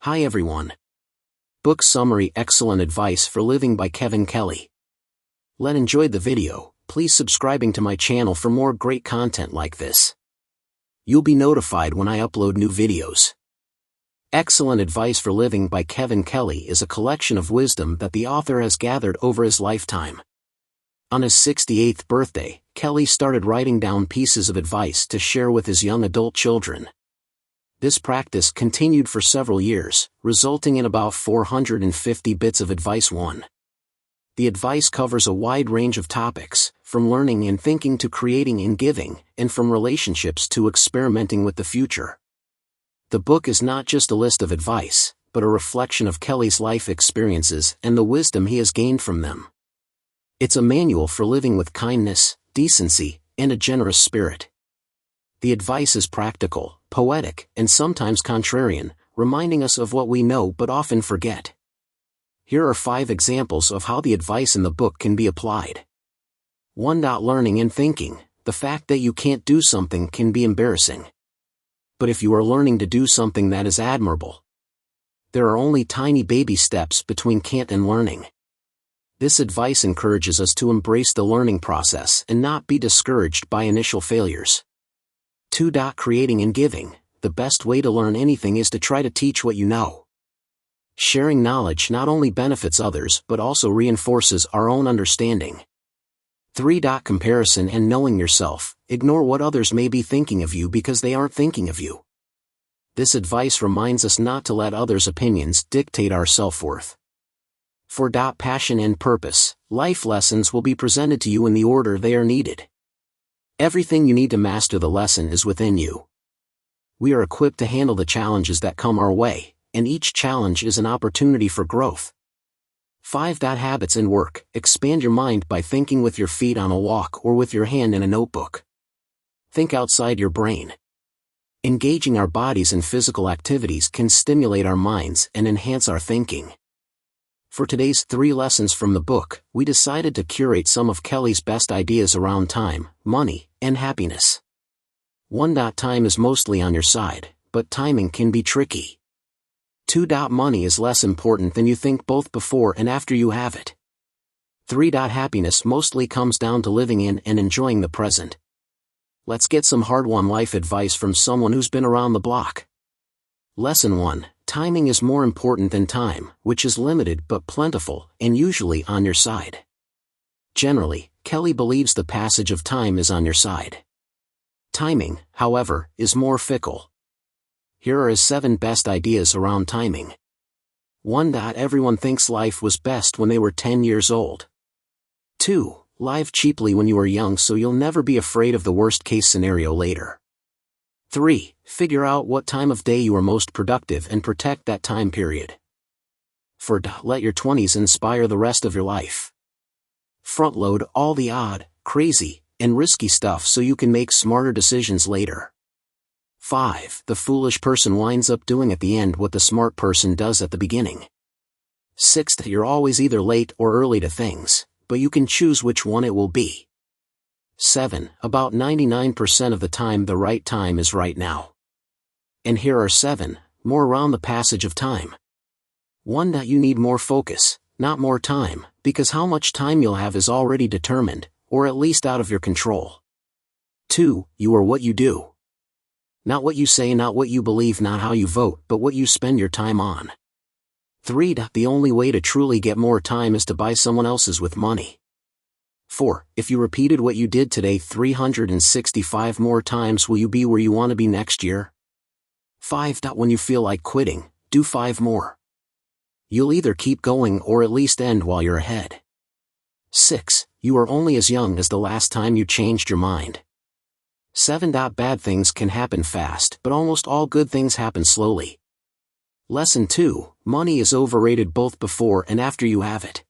Hi everyone. Book summary: Excellent Advice for Living by Kevin Kelly. Enjoyed the video. Please subscribing to my channel for more great content like this. You'll be notified when I upload new videos. Excellent Advice for Living by Kevin Kelly is a collection of wisdom that the author has gathered over his lifetime. On his 68th birthday, Kelly started writing down pieces of advice to share with his young adult children. This practice continued for several years, resulting in about 450 bits of advice. The advice covers a wide range of topics, from learning and thinking to creating and giving, and from relationships to experimenting with the future. The book is not just a list of advice, but a reflection of Kelly's life experiences and the wisdom he has gained from them. It's a manual for living with kindness, decency, and a generous spirit. The advice is practical, poetic, and sometimes contrarian, reminding us of what we know but often forget. Here are 5 examples of how the advice in the book can be applied. 1. Learning and thinking. The fact that you can't do something can be embarrassing. But if you are learning to do something, that is admirable. There are only tiny baby steps between can't and learning. This advice encourages us to embrace the learning process and not be discouraged by initial failures. 2. Creating and giving. The best way to learn anything is to try to teach what you know. Sharing knowledge not only benefits others but also reinforces our own understanding. 3. Comparison and knowing yourself. Ignore what others may be thinking of you because they aren't thinking of you. This advice reminds us not to let others' opinions dictate our self-worth. 4. Passion and purpose. Life lessons will be presented to you in the order they are needed. Everything you need to master the lesson is within you. We are equipped to handle the challenges that come our way, and each challenge is an opportunity for growth. 5. Habits and work. Expand your mind by thinking with your feet on a walk or with your hand in a notebook. Think outside your brain. Engaging our bodies in physical activities can stimulate our minds and enhance our thinking. For today's 3 lessons from the book, we decided to curate some of Kelly's best ideas around time, money, and happiness. 1. Time is mostly on your side, but timing can be tricky. 2. Money is less important than you think both before and after you have it. 3. Happiness mostly comes down to living in and enjoying the present. Let's get some hard-won life advice from someone who's been around the block. Lesson 1. Timing is more important than time, which is limited but plentiful, and usually on your side. Generally, Kelly believes the passage of time is on your side. Timing, however, is more fickle. Here are his 7 best ideas around timing. 1. Everyone thinks life was best when they were 10 years old. 2. Live cheaply when you are young so you'll never be afraid of the worst-case scenario later. 3. Figure out what time of day you are most productive and protect that time period. 4. Let your 20s inspire the rest of your life. Front-load all the odd, crazy, and risky stuff so you can make smarter decisions later. 5. The foolish person winds up doing at the end what the smart person does at the beginning. 6. You're always either late or early to things, but you can choose which one it will be. 7. About 99% of the time the right time is right now. And here are 7 more around the passage of time. 1. You need more focus, not more time, because how much time you'll have is already determined, or at least out of your control. 2. You are what you do. Not what you say, not what you believe, not how you vote, but what you spend your time on. 3. The only way to truly get more time is to buy someone else's with money. 4. If you repeated what you did today 365 more times, will you be where you want to be next year? 5. When you feel like quitting, do 5 more. You'll either keep going or at least end while you're ahead. 6. You are only as young as the last time you changed your mind. 7. Bad things can happen fast, but almost all good things happen slowly. Lesson 2. Money is overrated both before and after you have it.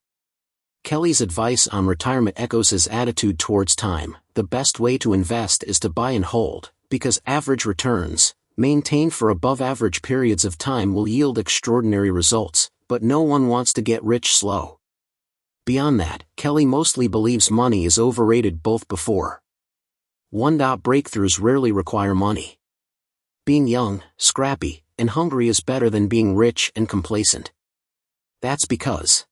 Kelly's advice on retirement echoes his attitude towards time. The best way to invest is to buy and hold, because average returns, maintained for above-average periods of time, will yield extraordinary results, but no one wants to get rich slow. Beyond that, Kelly mostly believes money is overrated both before. 1. Breakthroughs rarely require money. Being young, scrappy, and hungry is better than being rich and complacent. That's because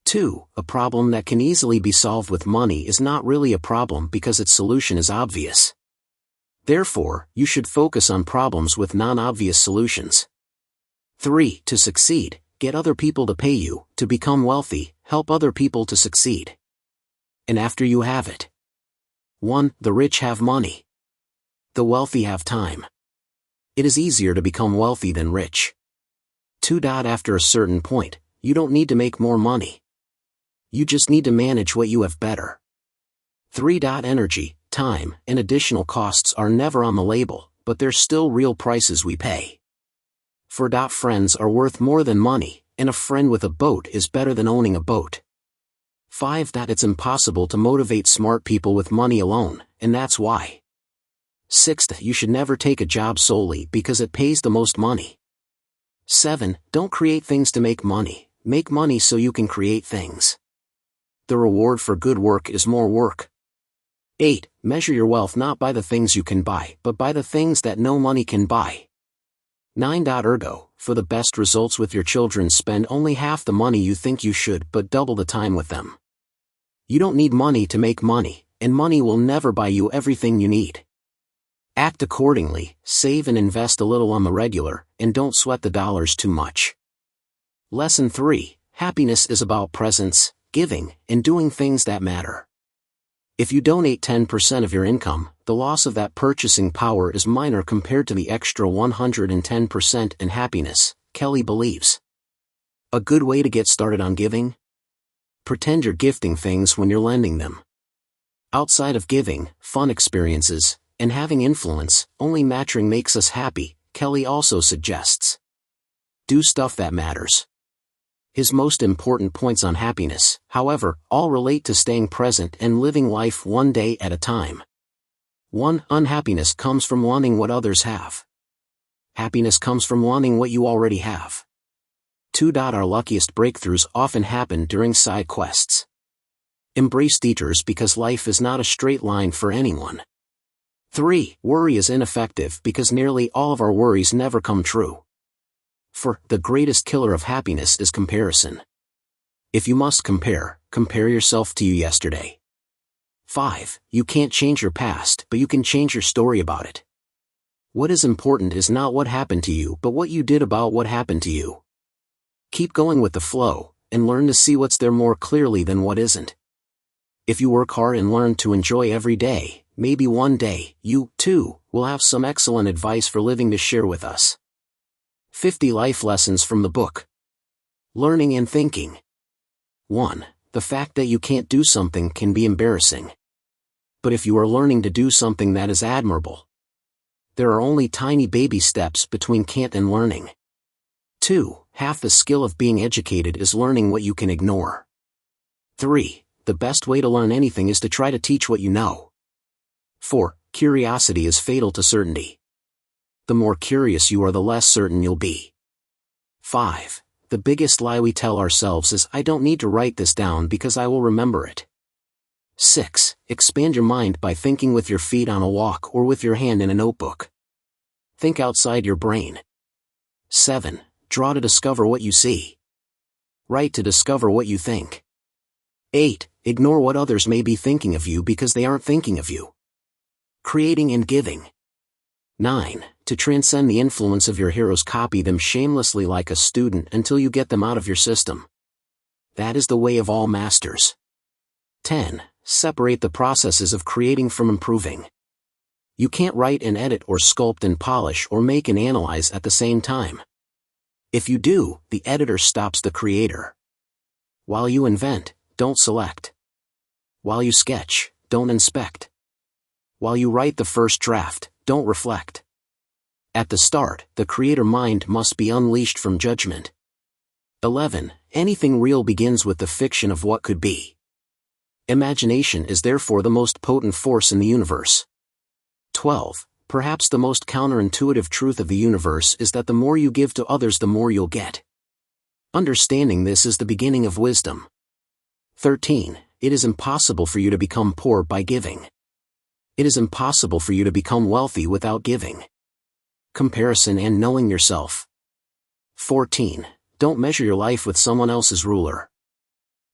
2. A problem that can easily be solved with money is not really a problem because its solution is obvious. Therefore, you should focus on problems with non-obvious solutions. 3. To succeed, get other people to pay you. To become wealthy, help other people to succeed. And after you have it. 1. The rich have money. The wealthy have time. It is easier to become wealthy than rich. 2. After a certain point, you don't need to make more money. You just need to manage what you have better. 3. Energy, time, and additional costs are never on the label, but they're still real prices we pay. 4. Friends are worth more than money, and a friend with a boat is better than owning a boat. 5. It's impossible to motivate smart people with money alone, and that's why. 6. You should never take a job solely because it pays the most money. 7. Don't create things to make money so you can create things. The reward for good work is more work. 8. Measure your wealth not by the things you can buy, but by the things that no money can buy. 9. Ergo, for the best results with your children, spend only half the money you think you should but double the time with them. You don't need money to make money, and money will never buy you everything you need. Act accordingly, save and invest a little on the regular, and don't sweat the dollars too much. Lesson 3. Happiness is about presence, giving, and doing things that matter. If you donate 10% of your income, the loss of that purchasing power is minor compared to the extra 110% in happiness, Kelly believes. A good way to get started on giving? Pretend you're gifting things when you're lending them. Outside of giving, fun experiences, and having influence, only matching makes us happy, Kelly also suggests. Do stuff that matters. His most important points on happiness, however, all relate to staying present and living life one day at a time. 1. Unhappiness comes from wanting what others have. Happiness comes from wanting what you already have. 2. Our luckiest breakthroughs often happen during side quests. Embrace detours because life is not a straight line for anyone. 3. Worry is ineffective because nearly all of our worries never come true. 4. The greatest killer of happiness is comparison. If you must compare yourself to you yesterday. 5. You can't change your past, but you can change your story about it. What is important is not what happened to you, but what you did about what happened to you. Keep going with the flow, and learn to see what's there more clearly than what isn't. If you work hard and learn to enjoy every day, maybe one day, you, too, will have some excellent advice for living to share with us. 50 life lessons from the book. Learning and thinking. 1. The fact that you can't do something can be embarrassing. But if you are learning to do something, that is admirable. There are only tiny baby steps between can't and learning. 2. Half the skill of being educated is learning what you can ignore. 3. The best way to learn anything is to try to teach what you know. 4. Curiosity is fatal to certainty. The more curious you are, the less certain you'll be. 5. The biggest lie we tell ourselves is, I don't need to write this down because I will remember it. 6. Expand your mind by thinking with your feet on a walk or with your hand in a notebook. Think outside your brain. 7. Draw to discover what you see. Write to discover what you think. 8. Ignore what others may be thinking of you because they aren't thinking of you. Creating and giving. 9. To transcend the influence of your heroes, copy them shamelessly like a student until you get them out of your system. That is the way of all masters. 10. Separate the processes of creating from improving. You can't write and edit or sculpt and polish or make and analyze at the same time. If you do, the editor stops the creator. While you invent, don't select. While you sketch, don't inspect. While you write the first draft, don't reflect. At the start, the creator mind must be unleashed from judgment. 11. Anything real begins with the fiction of what could be. Imagination is therefore the most potent force in the universe. 12. Perhaps the most counterintuitive truth of the universe is that the more you give to others, the more you'll get. Understanding this is the beginning of wisdom. 13. It is impossible for you to become poor by giving. It is impossible for you to become wealthy without giving. comparison and knowing yourself. 14. Don't measure your life with someone else's ruler.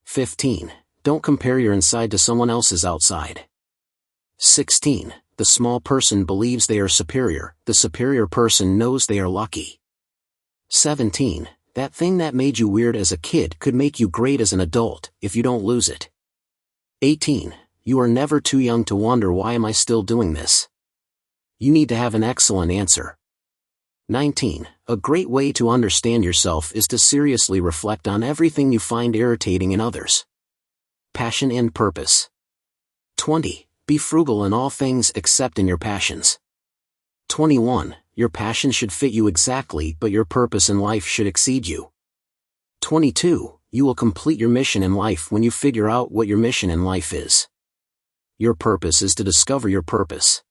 15. Don't compare your inside to someone else's outside. 16. The small person believes they are superior, the superior person knows they are lucky. 17. That thing that made you weird as a kid could make you great as an adult, if you don't lose it. 18. You are never too young to wonder, why am I still doing this? You need to have an excellent answer. 19. A great way to understand yourself is to seriously reflect on everything you find irritating in others. Passion and purpose. 20. Be frugal in all things except in your passions. 21. Your passion should fit you exactly, but your purpose in life should exceed you. 22. You will complete your mission in life when you figure out what your mission in life is. Your purpose is to discover your purpose.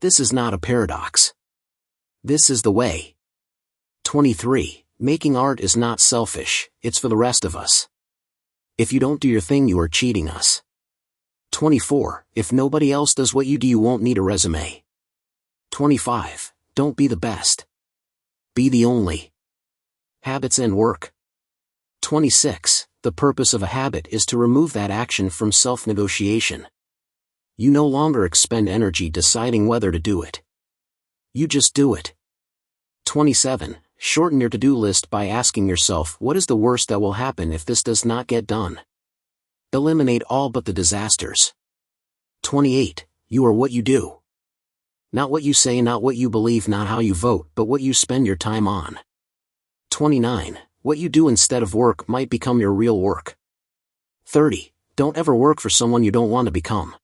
This is not a paradox. This is the way. 23. Making art is not selfish, it's for the rest of us. If you don't do your thing, you are cheating us. 24. If nobody else does what you do, you won't need a resume. 25. Don't be the best. Be the only. Habits and work. 26. The purpose of a habit is to remove that action from self-negotiation. You no longer expend energy deciding whether to do it. You just do it. 27. Shorten your to-do list by asking yourself, what is the worst that will happen if this does not get done? Eliminate all but the disasters. 28. You are what you do. Not what you say, not what you believe, not how you vote, but what you spend your time on. 29. What you do instead of work might become your real work. 30. Don't ever work for someone you don't want to become.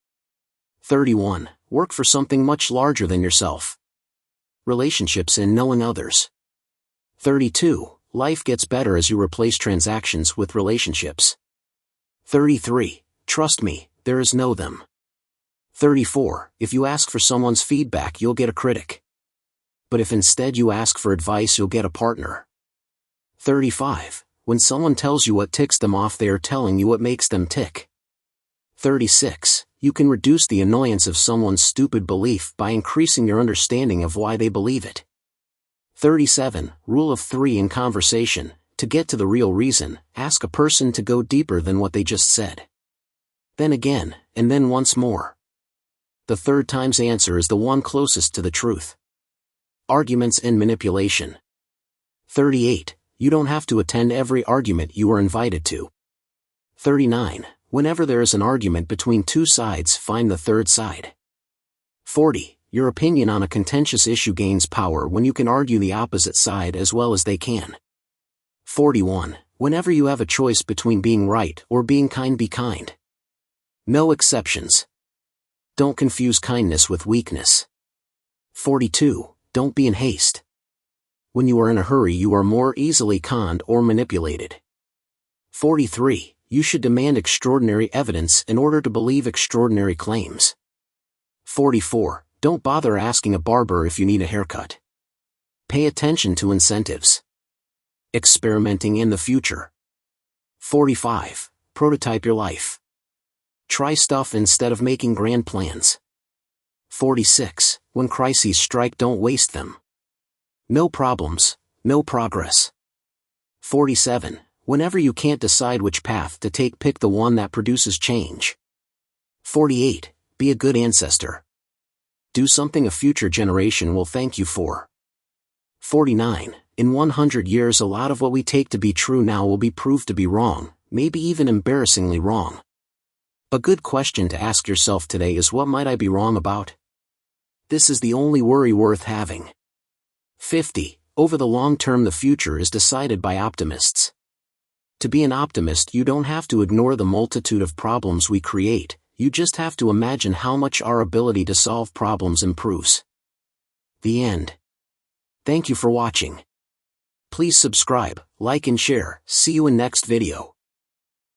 31. Work for something much larger than yourself. Relationships and knowing others. 32. Life gets better as you replace transactions with relationships. 33. Trust me, there is no them. 34. If you ask for someone's feedback, you'll get a critic. But if instead you ask for advice, you'll get a partner. 35. When someone tells you what ticks them off, they are telling you what makes them tick. 36. You can reduce the annoyance of someone's stupid belief by increasing your understanding of why they believe it. 37. Rule of 3 in conversation. To get to the real reason, ask a person to go deeper than what they just said. Then again, and then once more. The third time's answer is the one closest to the truth. Arguments and manipulation. 38. You don't have to attend every argument you are invited to. 39. Whenever there is an argument between two sides, find the third side. 40. Your opinion on a contentious issue gains power when you can argue the opposite side as well as they can. 41. Whenever you have a choice between being right or being kind, be kind. No exceptions. Don't confuse kindness with weakness. 42. Don't be in haste. When you are in a hurry, you are more easily conned or manipulated. 43. You should demand extraordinary evidence in order to believe extraordinary claims. 44. Don't bother asking a barber if you need a haircut. Pay attention to incentives. Experimenting in the future. 45. Prototype your life. Try stuff instead of making grand plans. 46. When crises strike, don't waste them. No problems, no progress. 47. Whenever you can't decide which path to take, pick the one that produces change. 48. Be a good ancestor. Do something a future generation will thank you for. 49. In 100 years, a lot of what we take to be true now will be proved to be wrong, maybe even embarrassingly wrong. A good question to ask yourself today is, what might I be wrong about? This is the only worry worth having. 50. Over the long term, the future is decided by optimists. To be an optimist, you don't have to ignore the multitude of problems we create, you just have to imagine how much our ability to solve problems improves. The end. Thank you for watching. Please subscribe, like and share. See you in next video.